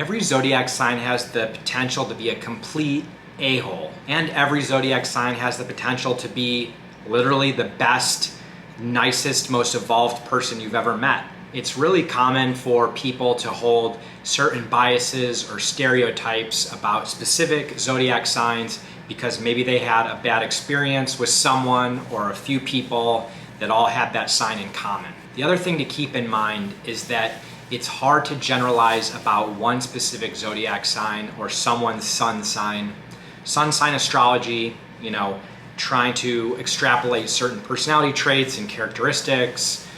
Every zodiac sign has the potential to be a complete a-hole, and every zodiac sign has the potential to be literally the best, nicest, most evolved person you've ever met. It's really common for people to hold certain biases or stereotypes about specific zodiac signs because maybe they had a bad experience with someone or a few people that all had that sign in common. The other thing to keep in mind is that it's hard to generalize about one specific zodiac sign or someone's sun sign. Sun sign astrology, trying to extrapolate certain personality traits and characteristics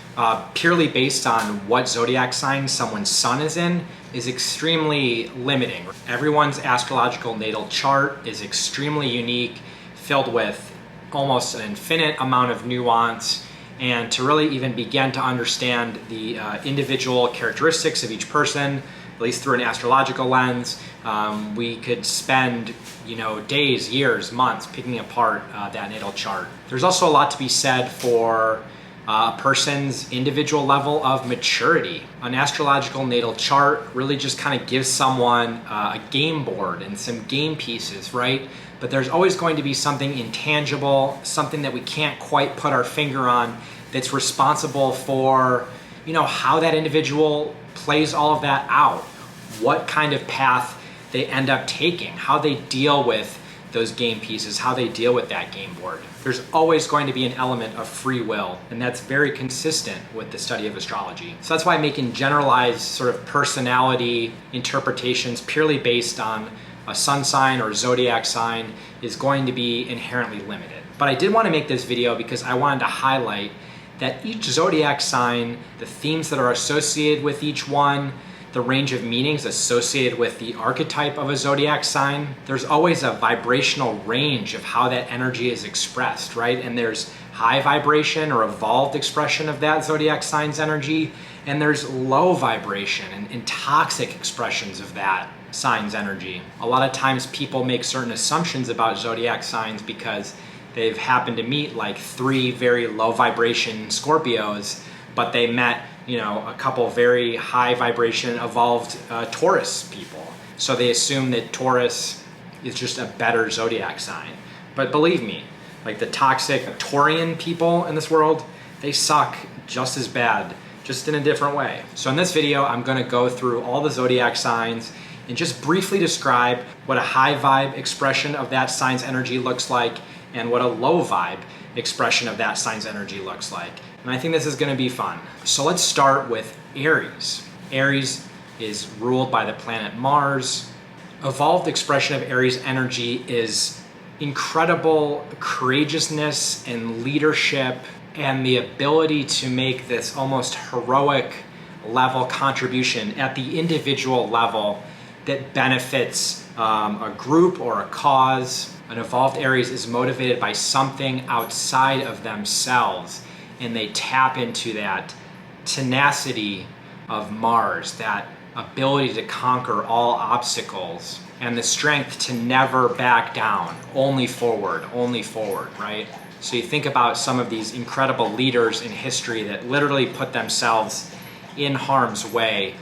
purely based on what zodiac sign someone's sun is in is extremely limiting. Everyone's astrological natal chart is extremely unique, filled with almost an infinite amount of nuance, and to really even begin to understand the individual characteristics of each person, at least through an astrological lens, we could spend days, years, months picking apart that natal chart. There's also a lot to be said for a person's individual level of maturity. An astrological natal chart really just kind of gives someone a game board and some game pieces, right? But there's always going to be something intangible, something that we can't quite put our finger on, that's responsible for, how that individual plays all of that out, what kind of path they end up taking, how they deal with those game pieces, how they deal with that game board. There's always going to be an element of free will, and that's very consistent with the study of astrology. So that's why making generalized sort of personality interpretations purely based on a sun sign or zodiac sign is going to be inherently limited. But I did want to make this video because I wanted to highlight that each zodiac sign, the themes that are associated with each one, the range of meanings associated with the archetype of a zodiac sign, there's always a vibrational range of how that energy is expressed, right? And there's high vibration or evolved expression of that zodiac sign's energy, and there's low vibration and toxic expressions of that sign's energy. A lot of times people make certain assumptions about zodiac signs because they've happened to meet like 3 very low vibration Scorpios, but they met a couple very high vibration evolved Taurus people. So they assume that Taurus is just a better zodiac sign. But believe me, like the toxic Taurian people in this world, they suck just as bad, just in a different way. So in this video, I'm gonna go through all the zodiac signs and just briefly describe what a high vibe expression of that sign's energy looks like and what a low vibe expression of that sign's energy looks like. And I think this is gonna be fun. So let's start with Aries. Aries is ruled by the planet Mars. Evolved expression of Aries energy is incredible courageousness and leadership and the ability to make this almost heroic level contribution at the individual level that benefits a group or a cause. An evolved Aries is motivated by something outside of themselves, and they tap into that tenacity of Mars, that ability to conquer all obstacles, and the strength to never back down, only forward, right? So you think about some of these incredible leaders in history that literally put themselves in harm's way,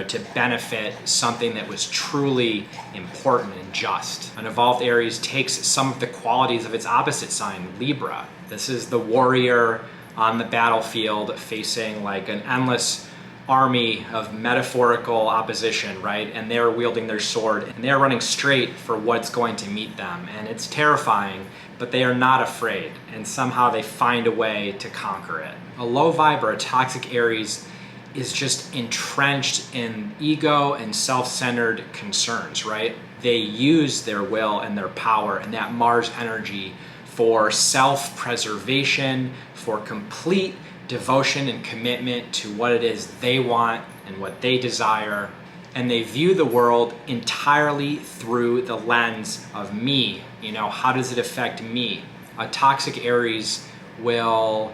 to benefit something that was truly important and just. An evolved Aries takes some of the qualities of its opposite sign, Libra. This is the warrior on the battlefield facing like an endless army of metaphorical opposition, right? And they're wielding their sword and they're running straight for what's going to meet them. And it's terrifying, but they are not afraid. And somehow they find a way to conquer it. A low vibe or a toxic Aries is just entrenched in ego and self-centered concerns, right? They use their will and their power and that Mars energy for self-preservation, for complete devotion and commitment to what it is they want and what they desire. And they view the world entirely through the lens of me. How does it affect me? A toxic Aries will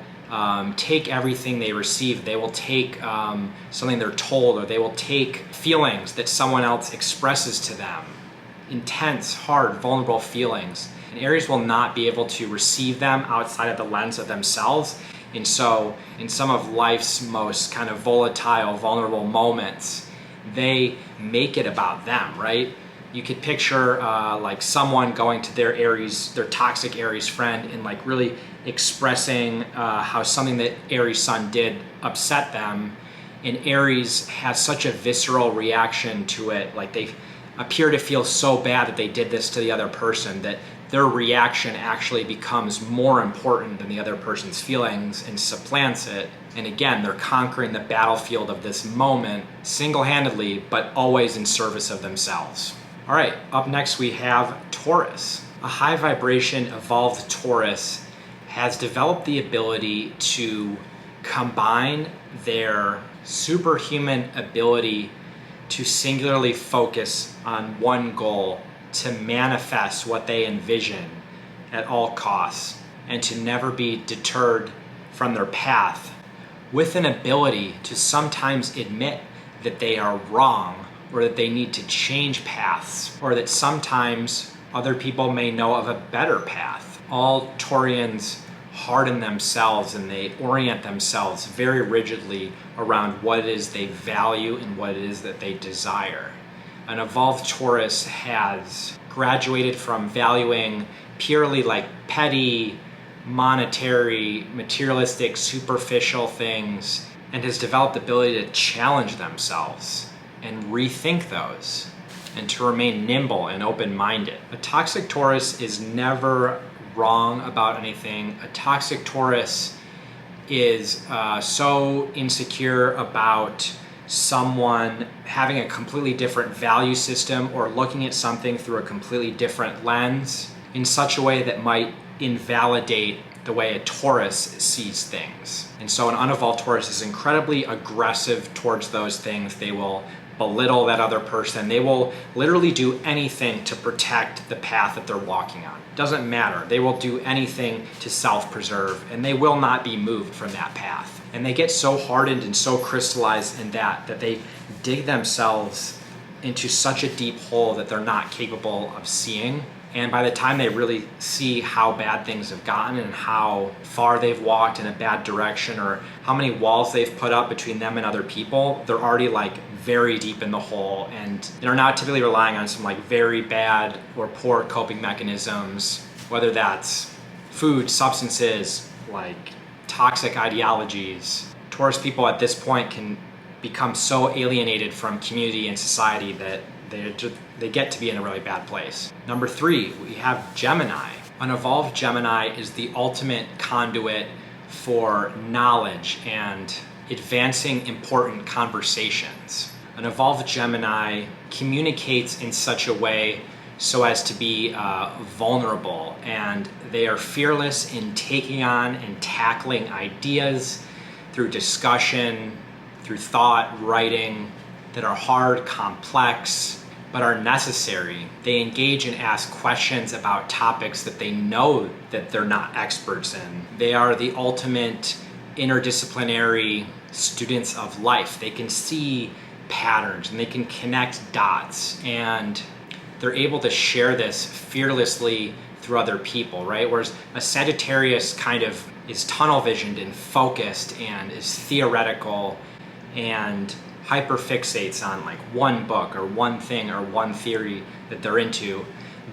take everything they receive. They will take something they're told, or they will take feelings that someone else expresses to them. Intense, hard, vulnerable feelings. And Aries will not be able to receive them outside of the lens of themselves. And so in some of life's most kind of volatile, vulnerable moments, they make it about them, right? You could picture like someone going to their Aries, their toxic Aries friend, and like really expressing how something that Aries sun did upset them. And Aries has such a visceral reaction to it, like they appear to feel so bad that they did this to the other person that their reaction actually becomes more important than the other person's feelings and supplants it. And again, they're conquering the battlefield of this moment single-handedly, but always in service of themselves. All right, up next we have Taurus. A high vibration evolved Taurus has developed the ability to combine their superhuman ability to singularly focus on one goal, to manifest what they envision at all costs, and to never be deterred from their path, with an ability to sometimes admit that they are wrong, or that they need to change paths, or that sometimes other people may know of a better path. All Taurians harden themselves and they orient themselves very rigidly around what it is they value and what it is that they desire. An evolved Taurus has graduated from valuing purely like petty, monetary, materialistic, superficial things, and has developed the ability to challenge themselves and rethink those, and to remain nimble and open-minded. A toxic Taurus is never wrong about anything. A toxic Taurus is so insecure about someone having a completely different value system or looking at something through a completely different lens in such a way that might invalidate the way a Taurus sees things. And so an unevolved Taurus is incredibly aggressive towards those things. They will belittle that other person. They will literally do anything to protect the path that they're walking on. Doesn't matter. They will do anything to self-preserve, and they will not be moved from that path. And they get so hardened and so crystallized in that they dig themselves into such a deep hole that they're not capable of seeing. And by the time they really see how bad things have gotten and how far they've walked in a bad direction, or how many walls they've put up between them and other people, they're already like very deep in the hole, and they're not typically relying on some like very bad or poor coping mechanisms, whether that's food, substances, like toxic ideologies. Taurus people at this point can become so alienated from community and society that they get to be in a really bad place. Number 3, we have Gemini. An evolved Gemini is the ultimate conduit for knowledge and advancing important conversations. An evolved Gemini communicates in such a way so as to be vulnerable, and they are fearless in taking on and tackling ideas through discussion, through thought, writing, that are hard, complex, but are necessary. They engage and ask questions about topics that they know that they're not experts in. They are the ultimate interdisciplinary students of life. They can see patterns and they can connect dots, and they're able to share this fearlessly through other people, right? Whereas a Sagittarius kind of is tunnel visioned and focused and is theoretical and hyperfixates on like one book or one thing or one theory that they're into.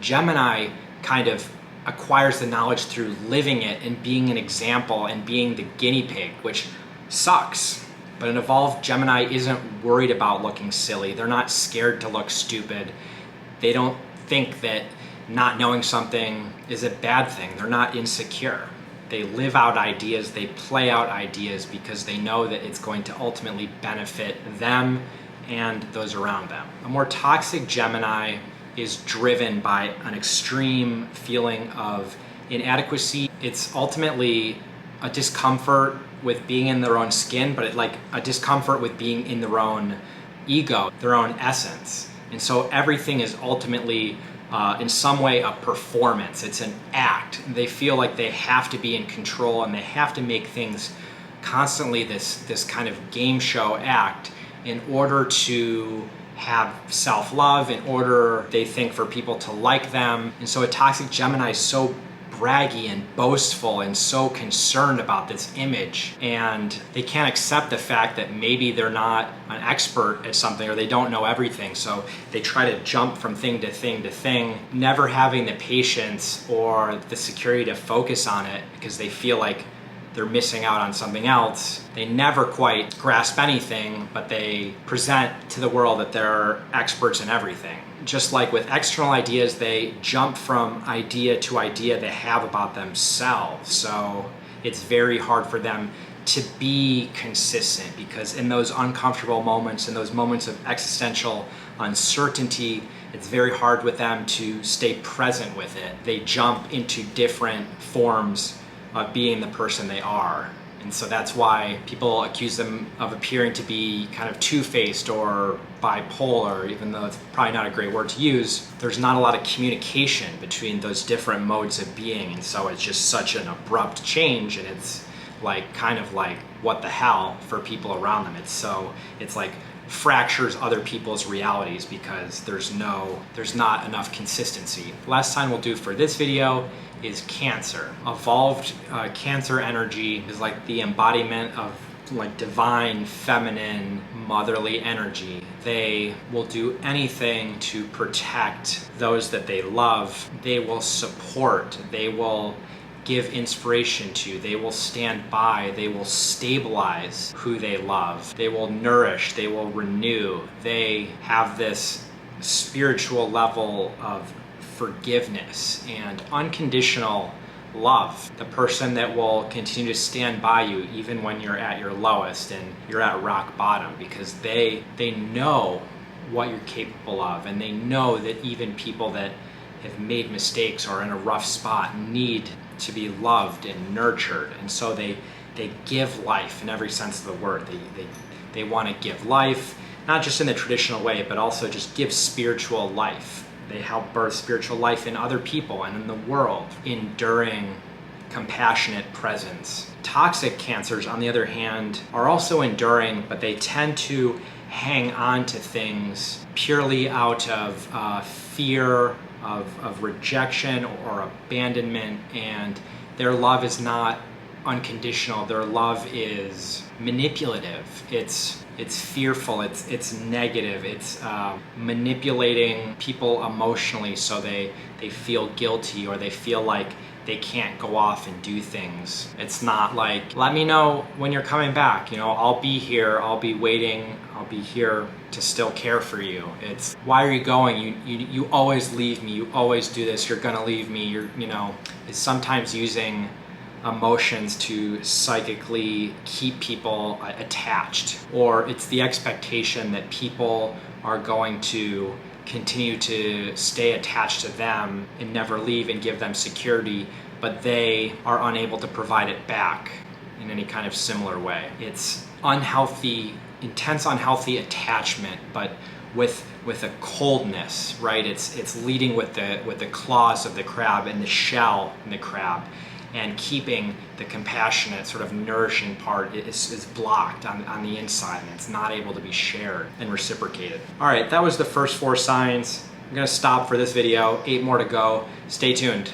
Gemini kind of acquires the knowledge through living it and being an example and being the guinea pig, which sucks. But an evolved Gemini isn't worried about looking silly. They're not scared to look stupid. They don't think that not knowing something is a bad thing. They're not insecure. They live out ideas, they play out ideas because they know that it's going to ultimately benefit them and those around them. A more toxic Gemini is driven by an extreme feeling of inadequacy. It's ultimately a discomfort with being in their own skin, but like a discomfort with being in their own ego, their own essence. And so everything is ultimately in some way a performance. It's an act. They feel like they have to be in control and they have to make things constantly this kind of game show act in order to have self-love, in order, they think, for people to like them. And so a toxic Gemini is so braggy and boastful and so concerned about this image, and they can't accept the fact that maybe they're not an expert at something or they don't know everything, so they try to jump from thing to thing to thing, never having the patience or the security to focus on it because they feel like they're missing out on something else. They never quite grasp anything, but they present to the world that they're experts in everything. Just like with external ideas, they jump from idea to idea they have about themselves. So it's very hard for them to be consistent, because in those uncomfortable moments, in those moments of existential uncertainty, it's very hard with them to stay present with it. They jump into different forms of being the person they are. And so that's why people accuse them of appearing to be kind of two-faced or bipolar, even though it's probably not a great word to use. There's not a lot of communication between those different modes of being, and so it's just such an abrupt change, and it's like kind of like what the hell for people around them. It's like fractures other people's realities because there's not enough consistency. Last sign we'll do for this video is Cancer. Evolved Cancer energy is like the embodiment of like divine, feminine, motherly energy. They will do anything to protect those that they love. They will support, they will give inspiration to, they will stand by, they will stabilize who they love, they will nourish, they will renew. They have this spiritual level of forgiveness and unconditional love. The person that will continue to stand by you even when you're at your lowest and you're at rock bottom, because they know what you're capable of, and they know that even people that have made mistakes or in a rough spot need to be loved and nurtured. And so they give life in every sense of the word. They want to give life, not just in the traditional way, but also just give spiritual life. They help birth spiritual life in other people and in the world. Enduring, compassionate presence. Toxic Cancers, on the other hand, are also enduring, but they tend to hang on to things purely out of fear of rejection or abandonment, and their love is not unconditional. Their love is manipulative. It's fearful. It's negative. It's manipulating people emotionally so they feel guilty or they feel like they can't go off and do things. It's not like, let me know when you're coming back. You know, I'll be here. I'll be waiting. I'll be here to still care for you. It's, why are you going? You always leave me. You always do this. You're gonna leave me. It's sometimes using emotions to psychically keep people attached, or it's the expectation that people are going to continue to stay attached to them and never leave and give them security, but they are unable to provide it back in any kind of similar way. It's unhealthy, intense unhealthy attachment, but with a coldness, right? It's leading with the claws of the crab and the shell in the crab, and keeping the compassionate, sort of nourishing part is blocked on the inside, and it's not able to be shared and reciprocated. All right, that was the first 4 signs. I'm gonna stop for this video, 8 more to go. Stay tuned.